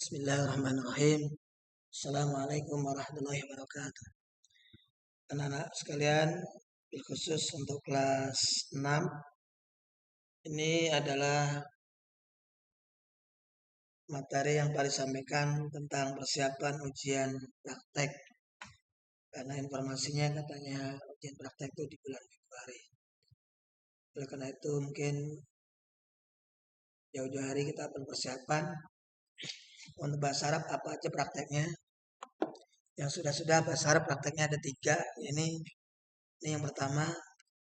Bismillahirrahmanirrahim. Assalamualaikum warahmatullahi wabarakatuh. Anak-anak sekalian, khusus untuk kelas 6, ini adalah materi yang paling disampaikan tentang persiapan ujian praktek. Karena informasinya katanya ujian praktek itu di bulan Februari. Oleh karena itu mungkin jauh-jauh hari kita persiapan untuk bahasa Arab apa aja prakteknya. Yang sudah bahasa Arab prakteknya ada 3. Ini yang pertama,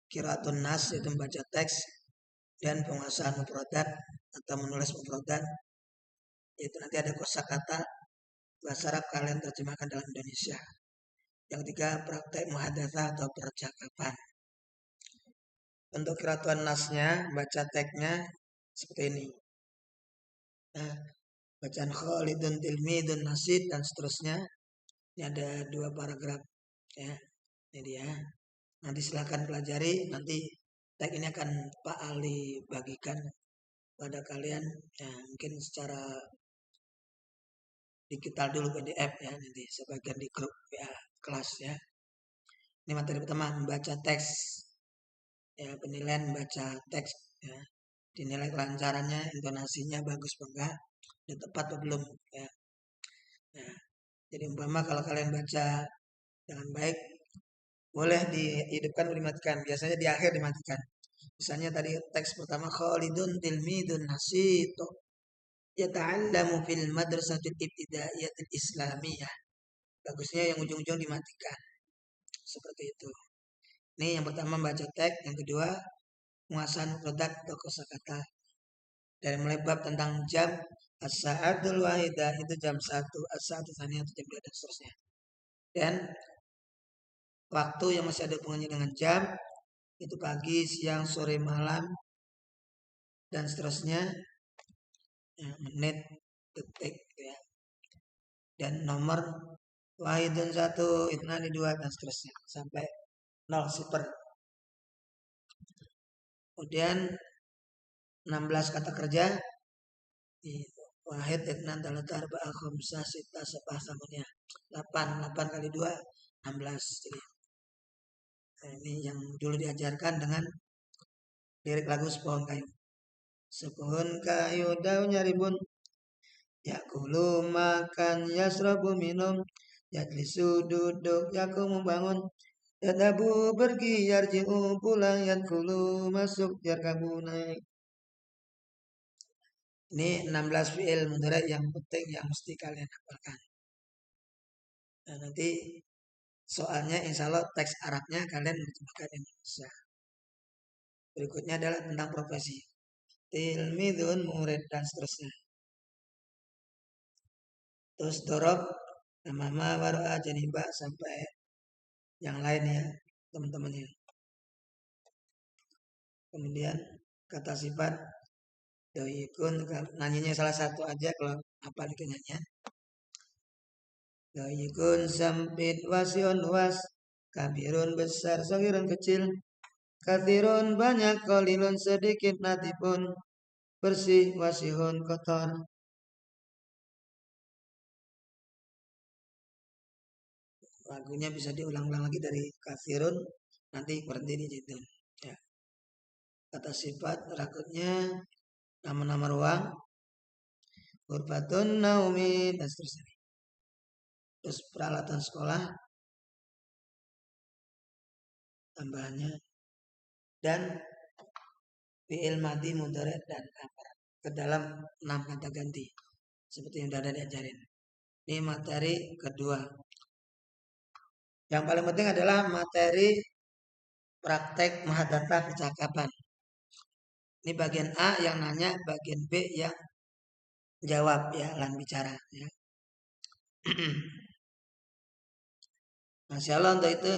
qiraatun nas, itu membaca teks, dan penguasaan mufradat atau menulis mufradat. Itu nanti ada kosakata bahasa Arab kalian terjemahkan dalam Indonesia. Yang ketiga, praktek muhadatsah atau percakapan. Untuk qiraatun nasnya, baca teksnya seperti ini. Nah, bacaan Khalidun tilmidun nasid dan seterusnya. Ini ada 2 paragraf ya. Ini dia. Nanti silakan pelajari, nanti teks ini akan Pak Ali bagikan pada kalian ya, mungkin secara digital dulu PDF ya, nanti sebagian di grup ya kelas ya. Ini materi pertama, membaca teks ya, penilaian membaca teks ya, dinilai kelancarannya, intonasinya bagus apa enggak, udah tepat atau belum ya. Nah, jadi umpama kalau kalian baca dengan baik, boleh dihidupkan atau dimatikan. Biasanya di akhir dimatikan. Misalnya tadi teks pertama, Khalidun tilmidun nasito yata'allamu fil madrasatil ibtidaiyatil islamiyah. Bagusnya yang ujung-ujung dimatikan. Seperti itu. Ini yang pertama baca teks, yang kedua penguasaan produk atau kosakata. Dari mulai bab tentang jam, as-sa'atul wahidah itu jam 1, as-sa'atul tsaniyah itu jam 2 dan seterusnya. Dan waktu yang masih ada hubungannya dengan jam itu pagi, siang, sore, malam dan seterusnya. Ya, menit, detik ya. Dan nomor wahidun 1, itnani 2 dan seterusnya sampai 0 super. Kemudian 16 kata kerja. Wahid itnan talata arba'a khamsah sita sabah samaniyah. 8 kali 2 16. Jadi ini yang dulu diajarkan dengan lirik lagu Sepohon Kayu. Sepohon kayu daunnya ribun, yakulu makan, yasrabu minum, yajlisu duduk, yaku membangun, yadabu pergi, yarji'u pulang, yakulu masuk, yarkabu naik. Ini 16 fi'il mudhari yang penting yang mesti kalian hafalkan. Nah, nanti soalnya insya Allah teks Arabnya kalian menerjemahkan Indonesia. Berikutnya adalah tentang profesi. Tilmidun, murid dan seterusnya. Terus dorob, mama, waro'a, janibah sampai yang lain ya teman-temannya. Kemudian kata sifat doikun, nanyanya salah satu aja kalau apa itu nanya. Doikun sempit, wasion luas, kabirun besar, sogirun kecil, kathirun banyak, kolilun sedikit, natipun bersih, wasihun kotor. Lagunya bisa diulang-ulang lagi dari kathirun, nanti berhenti di situ. Ya. Kata sifat rakutnya nama-nama ruang, ghurfatun naumi dan seterusnya. Terus peralatan sekolah tambahannya dan fi'il madhi mudhari dan amr ke dalam 6 kata ganti seperti yang sudah ada diajarin. Ini materi kedua. Yang paling penting adalah materi praktek muhadatsah percakapan. Ini bagian A yang nanya, bagian B yang jawab ya, lan bicara ya. Masya Allah untuk itu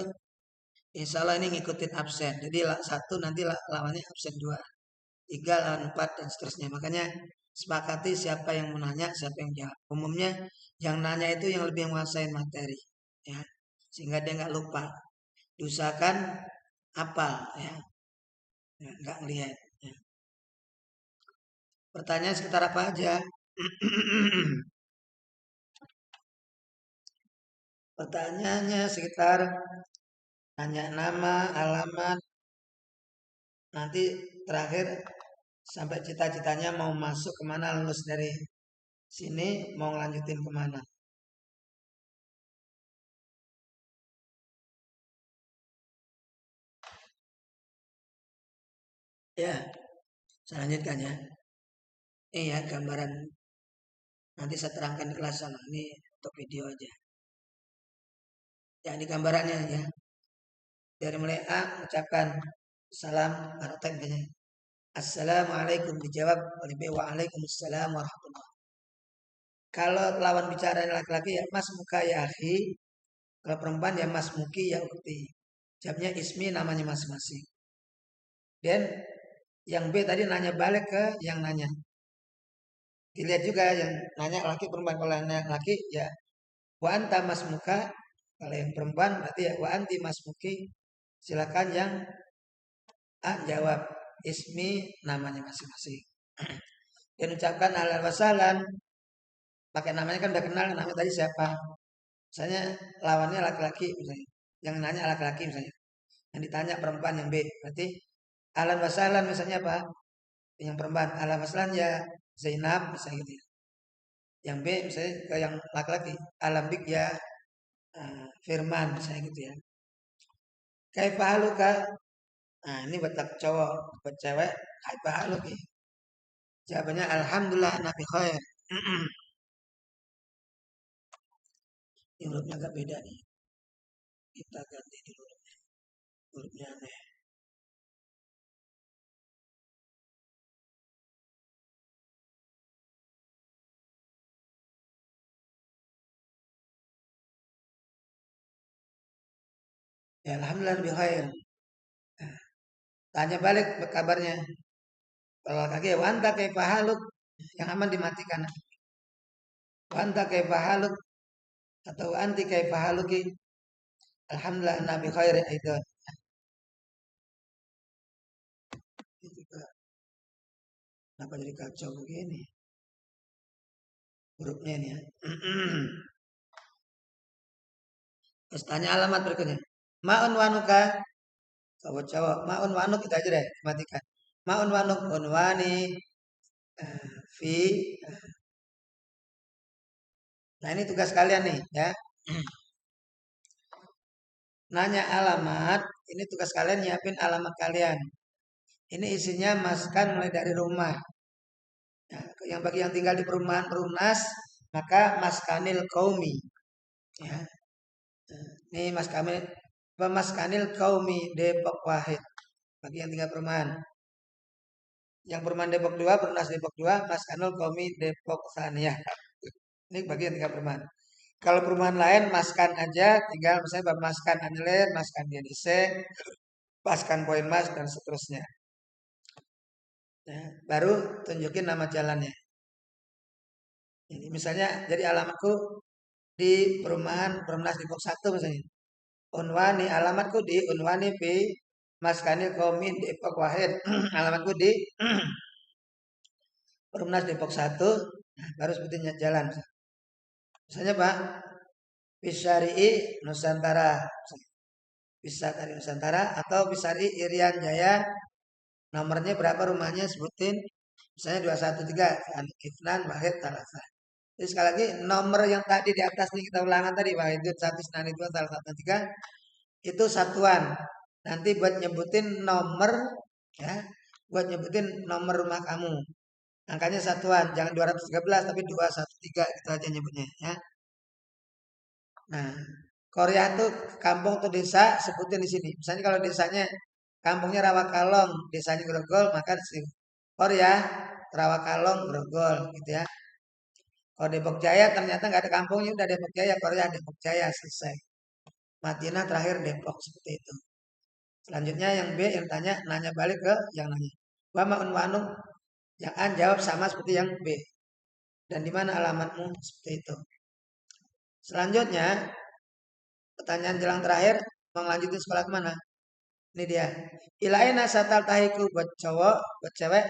insya Allah ini ngikutin absen. Jadi 1 nanti lawannya absen 2, 3 lawan 4 dan seterusnya. Makanya sepakati siapa yang menanya, siapa yang jawab. Umumnya yang nanya itu yang lebih menguasai materi ya. Sehingga dia nggak lupa. Diusahakan hafal ya. Nggak ngelihat ya. Pertanyaan sekitar apa aja? Pertanyaannya sekitar tanya nama, alamat, nanti terakhir sampai cita-citanya mau masuk kemana, lulus dari sini mau lanjutin kemana. Ya, saya lanjutkan ya. Ini ya gambaran, nanti saya terangkan di kelas sana. Ini untuk video aja. Ya, ini gambarannya ya. Dari mulai A ucapkan salam parotek misalnya. Assalamualaikum dijawab oleh B. Waalaikumsalam warahmatullahi. Kalau lawan bicara laki-laki ya mas muka ya akhi. Kalau perempuan ya mas muki ya ukti. Jawabnya ismi namanya masing-masing. Dan yang B tadi nanya balik ke yang nanya. Dilihat juga yang nanya laki perempuan. Kalau yang nanya laki ya wa anta mas muka. Kalau yang perempuan berarti ya wa anti mas muki. Silakan yang A jawab ismi namanya masing-masing. Dan ucapkan ahlan wasalan. Pakai namanya kan udah kenal namanya tadi siapa. Misalnya lawannya laki-laki misalnya. Yang nanya laki-laki misalnya. Yang ditanya perempuan yang B. Berarti ahlan wasalan misalnya apa? Yang perempuan ahlan wasalan ya Zainab misalnya gitu ya. Yang B misalnya ke yang laki-laki ahlan bik ya Firman misalnya gitu ya. Kaifa haluka? Nah, ini buat cowok, buat cewek kaifa haluki? Jawabannya alhamdulillah nabi khair. Ini hurufnya agak beda nih. Kita ganti dulu hurufnya aneh. Ya alhamdulillah nabi khair. Nah, tanya balik kabarnya. Kalau kaki wanta kaifa haluk? Yang aman dimatikan. Wanta kaifa haluk? Atau anti kaifa haluki? Alhamdulillah nabi khair itu. Ini juga kenapa jadi kacau begini hurufnya ini ya. Terus tanya alamat berikutnya. Ma'un wanuka. Cowok-cowok. Ma'un wanuk itu aja deh. Matikan. Ma'un wanuk unwani. Fi. Nah ini tugas kalian nih ya. Nanya alamat. Ini tugas kalian nyiapin alamat kalian. Ini isinya masukkan mulai dari rumah. Ya, yang bagi yang tinggal di perumahan Perumnas, maka maskanil kaumi. Ya. Ini maskanil kaumi Depok Wahid. Bagi yang tinggal perumahan. Yang perumahan Depok 2, Perumnas Depok 2, maskanul kaumi Depok Saniyah. Ini bagi yang tinggal perumahan. Kalau perumahan lain maskan aja, tinggal misalnya maskan Anjelir, maskan DDC, maskan Poin Mas dan seterusnya. Ya, baru tunjukin nama jalannya. Ini misalnya jadi alamatku di perumahan Perumnas Depok 1 misalnya. Unwani alamatku di Unwani P Maskanil Komin Depok Wahid. Alamatku di Perumnas Depok 1. Nah, baru sebutin jalan. Misalnya Pak, Pisari Nusantara. Bisa dari Nusantara atau Pisari Irian Jaya. Nomornya berapa rumahnya sebutin. Misalnya 213 Ifnan Wahid Talasa. Jadi sekali lagi nomor yang tadi di atas nih kita ulangan tadi Wahidun 1 Isnan itu salah 1 3 itu satuan. Nanti buat nyebutin nomor ya, buat nyebutin nomor rumah kamu. Angkanya satuan, jangan 213 tapi 213 itu aja nyebutnya ya. Nah, Korea tuh kampung atau desa sebutin di sini. Misalnya kalau desanya kampungnya Rawakalong, desanya Grogol, maka di Korea Rawakalong Grogol gitu ya. Kalau Depok Jaya ternyata nggak ada kampungnya, udah Depok Jaya, Korea Depok Jaya selesai. Madinah terakhir Depok seperti itu. Selanjutnya yang B yang tanya nanya balik ke yang nanya. Wa ma'un wanung yang A jawab sama seperti yang B. Dan di mana alamatmu seperti itu. Selanjutnya pertanyaan jelang terakhir mau lanjutin sekolah kemana? Ini dia. Ilaina satal tahiku buat cowok, buat cewek.